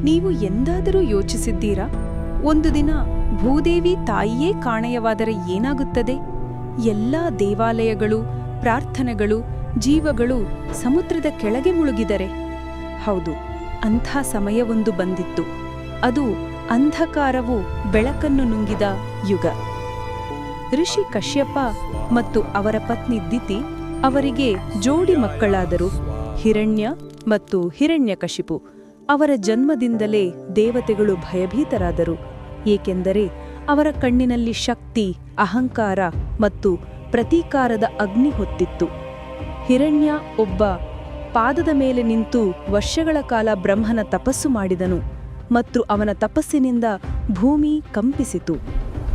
ನೀವು ಎಂದಾದರೂ ಯೋಚಿಸಿದ್ದೀರಾ, ಒಂದು ದಿನ ಭೂದೇವಿ ತಾಯಿಯೇ ಕಾಣೆಯವಾದರೆ ಏನಾಗುತ್ತದೆ? ಎಲ್ಲ ದೇವಾಲಯಗಳು, ಪ್ರಾರ್ಥನೆಗಳು, ಜೀವಗಳು ಸಮುದ್ರದ ಕೆಳಗೆ ಮುಳುಗಿದರೆ? ಹೌದು, ಅಂಥ ಸಮಯವೊಂದು ಬಂದಿತ್ತು. ಅದು ಅಂಧಕಾರವು ಬೆಳಕನ್ನು ನುಂಗಿದ ಯುಗ. ಋಷಿ ಕಶ್ಯಪ ಮತ್ತು ಅವರ ಪತ್ನಿ ದಿತಿ ಅವರಿಗೆ ಜೋಡಿ ಮಕ್ಕಳಾದರು, ಹಿರಣ್ಯ ಮತ್ತು ಹಿರಣ್ಯಕಶಿಪು. ಅವರ ಜನ್ಮದಿಂದಲೇ ದೇವತೆಗಳು ಭಯಭೀತರಾದರು, ಏಕೆಂದರೆ ಅವರ ಕಣ್ಣಿನಲ್ಲಿ ಶಕ್ತಿ, ಅಹಂಕಾರ ಮತ್ತು ಪ್ರತೀಕಾರದ ಅಗ್ನಿ ಹೊತ್ತಿತ್ತು. ಹಿರಣ್ಯ ಒಬ್ಬ ಪಾದದ ಮೇಲೆ ನಿಂತು ವರ್ಷಗಳ ಕಾಲ ಬ್ರಹ್ಮನ ತಪಸ್ಸು ಮಾಡಿದನು ಮತ್ತು ಅವನ ತಪಸ್ಸಿನಿಂದ ಭೂಮಿ ಕಂಪಿಸಿತು.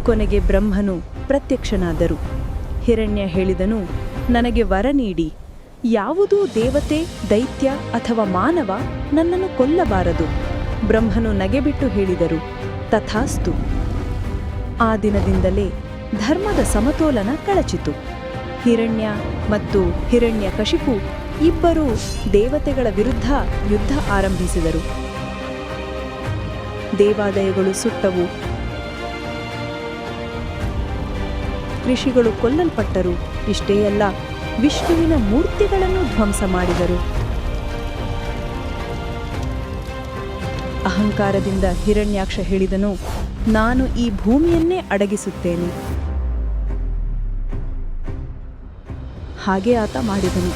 ಕೊನೆಗೆ ಬ್ರಹ್ಮನು ಪ್ರತ್ಯಕ್ಷನಾದರು. ಹಿರಣ್ಯ ಹೇಳಿದನು, ನನಗೆ ವರ ನೀಡಿ. ಯಾವುದೂ ದೇವತೆ, ದೈತ್ಯ ಅಥವಾ ಮಾನವ ನನ್ನನ್ನು ಕೊಲ್ಲಬಾರದು. ಬ್ರಹ್ಮನು ನಗೆಬಿಟ್ಟು ಹೇಳಿದರು, ತಥಾಸ್ತು. ಆ ದಿನದಿಂದಲೇ ಧರ್ಮದ ಸಮತೋಲನ ಕಳಚಿತು. ಹಿರಣ್ಯ ಮತ್ತು ಹಿರಣ್ಯಕಶಿಪು ಇಬ್ಬರೂ ದೇವತೆಗಳ ವಿರುದ್ಧ ಯುದ್ಧ ಆರಂಭಿಸಿದರು. ದೇವಾಲಯಗಳು ಸುಟ್ಟವು, ಋಷಿಗಳು ಕೊಲ್ಲಲ್ಪಟ್ಟರು. ಇಷ್ಟೇ ಅಲ್ಲ, ವಿಷ್ಣುವಿನ ಮೂರ್ತಿಗಳನ್ನು ಧ್ವಂಸ ಮಾಡಿದರು. ಅಹಂಕಾರದಿಂದ ಹಿರಣ್ಯಾಕ್ಷ ಹೇಳಿದನು, ನಾನು ಈ ಭೂಮಿಯನ್ನೇ ಅಡಗಿಸುತ್ತೇನೆ. ಹಾಗೆ ಆತ ಮಾಡಿದನು.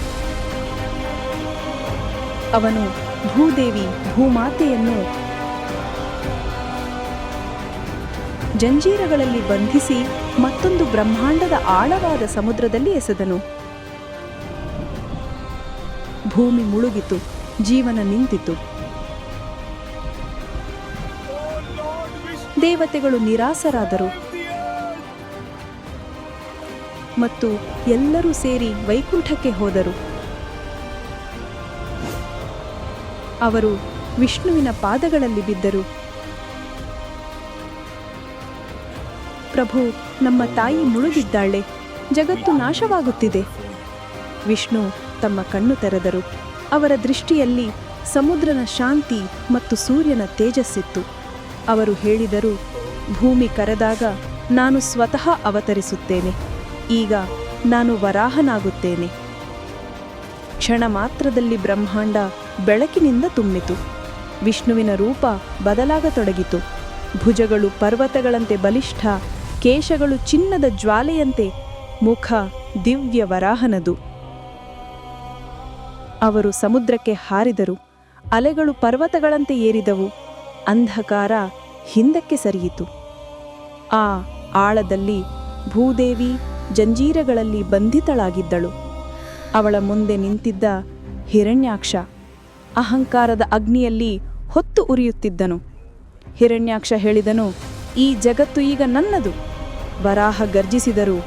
ಅವನು ಭೂದೇವಿ, ಭೂಮಾತೆಯನ್ನು ಜಂಜೀರಗಳಲ್ಲಿ ಬಂಧಿಸಿ ಮತ್ತೊಂದು ಬ್ರಹ್ಮಾಂಡದ ಆಳವಾದ ಸಮುದ್ರದಲ್ಲಿ ಎಸೆದನು. ಭೂಮಿ ಮುಳುಗಿತು, ಜೀವನ ನಿಂತಿತು. ದೇವತೆಗಳು ನಿರಾಸರಾದರು ಮತ್ತು ಎಲ್ಲರೂ ಸೇರಿ ವೈಕುಂಠಕ್ಕೆ ಹೋದರು. ಅವರು ವಿಷ್ಣುವಿನ ಪಾದಗಳಲ್ಲಿ ಬಿದ್ದರು. ಪ್ರಭು, ನಮ್ಮ ತಾಯಿ ಮುಳುಗಿದ್ದಾಳೆ, ಜಗತ್ತು ನಾಶವಾಗುತ್ತಿದೆ. ವಿಷ್ಣು ತಮ್ಮ ಕಣ್ಣು ತೆರೆದರು. ಅವರ ದೃಷ್ಟಿಯಲ್ಲಿ ಸಮುದ್ರನ ಶಾಂತಿ ಮತ್ತು ಸೂರ್ಯನ ತೇಜಸ್ಸಿತ್ತು. ಅವರು ಹೇಳಿದರು, ಭೂಮಿ ಕರೆದಾಗ ನಾನು ಸ್ವತಃ ಅವತರಿಸುತ್ತೇನೆ. ಈಗ ನಾನು ವರಾಹನಾಗುತ್ತೇನೆ. ಕ್ಷಣ ಮಾತ್ರದಲ್ಲಿ ಬ್ರಹ್ಮಾಂಡ ಬೆಳಕಿನಿಂದ ತುಂಬಿತು. ವಿಷ್ಣುವಿನ ರೂಪ ಬದಲಾಗತೊಡಗಿತು. ಭುಜಗಳು ಪರ್ವತಗಳಂತೆ ಬಲಿಷ್ಠ, ಕೇಶಗಳು ಚಿನ್ನದ ಜ್ವಾಲೆಯಂತೆ, ಮುಖ ದಿವ್ಯ ವರಾಹನದು. ಅವರು ಸಮುದ್ರಕ್ಕೆ ಹಾರಿದರು. ಅಲೆಗಳು ಪರ್ವತಗಳಂತೆ ಏರಿದವು. ಅಂಧಕಾರ ಹಿಂದಕ್ಕೆ ಸರಿಯಿತು. ಆ ಆಳದಲ್ಲಿ ಭೂದೇವಿ ಜಂಜೀರಗಳಲ್ಲಿ ಬಂಧಿತಳಾಗಿದ್ದಳು. ಅವಳ ಮುಂದೆ ನಿಂತಿದ್ದ ಹಿರಣ್ಯಾಕ್ಷ ಅಹಂಕಾರದ ಅಗ್ನಿಯಲ್ಲಿ ಹೊತ್ತು ಉರಿಯುತ್ತಿದ್ದನು. ಹಿರಣ್ಯಾಕ್ಷ ಹೇಳಿದನು, ಈ ಜಗತ್ತು ಈಗ ನನ್ನದು. ವರಾಹ ಗರ್ಜಿಸಿದರು,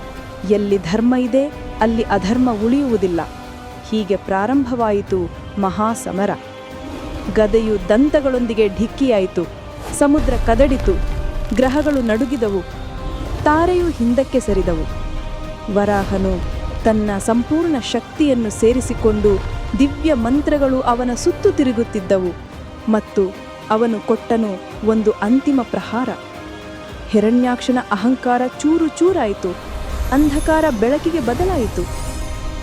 ಎಲ್ಲಿ ಧರ್ಮ ಇದೆ ಅಲ್ಲಿ ಅಧರ್ಮ ಉಳಿಯುವುದಿಲ್ಲ. ಹೀಗೆ ಪ್ರಾರಂಭವಾಯಿತು ಮಹಾಸಮರ. ಗದೆಯು ದಂತಗಳೊಂದಿಗೆ ಢಿಕ್ಕಿಯಾಯಿತು. ಸಮುದ್ರ ಕದಡಿತು. ಗ್ರಹಗಳು ನಡುಗಿದವು. ತಾರೆಯು ಹಿಂದಕ್ಕೆ ಸರಿದವು. ವರಾಹನು ತನ್ನ ಸಂಪೂರ್ಣ ಶಕ್ತಿಯನ್ನು ಸೇರಿಸಿಕೊಂಡು ದಿವ್ಯ ಮಂತ್ರಗಳು ಅವನ ಸುತ್ತು ತಿರುಗುತ್ತಿದ್ದವು ಮತ್ತು ಅವನು ಕೊಟ್ಟನು ಒಂದು ಅಂತಿಮ ಪ್ರಹಾರ. ಹಿರಣ್ಯಾಕ್ಷನ ಅಹಂಕಾರ ಚೂರು ಚೂರಾಯಿತು. ಅಂಧಕಾರ ಬೆಳಕಿಗೆ ಬದಲಾಯಿತು.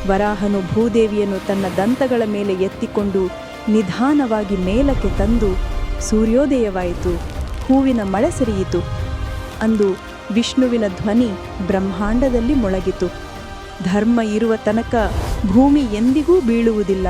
ವರಾಹನು ಭೂದೇವಿಯನ್ನು ತನ್ನ ದಂತಗಳ ಮೇಲೆ ಎತ್ತಿಕೊಂಡು ನಿಧಾನವಾಗಿ ಮೇಲಕ್ಕೆ ತಂದು ಸೂರ್ಯೋದಯವಾಯಿತು. ಹೂವಿನ ಮಳೆ ಸುರಿಯಿತು. ಅಂದು ವಿಷ್ಣುವಿನ ಧ್ವನಿ ಬ್ರಹ್ಮಾಂಡದಲ್ಲಿ ಮೊಳಗಿತು. ಧರ್ಮ ಇರುವ ತನಕ ಭೂಮಿ ಎಂದಿಗೂ ಬೀಳುವುದಿಲ್ಲ.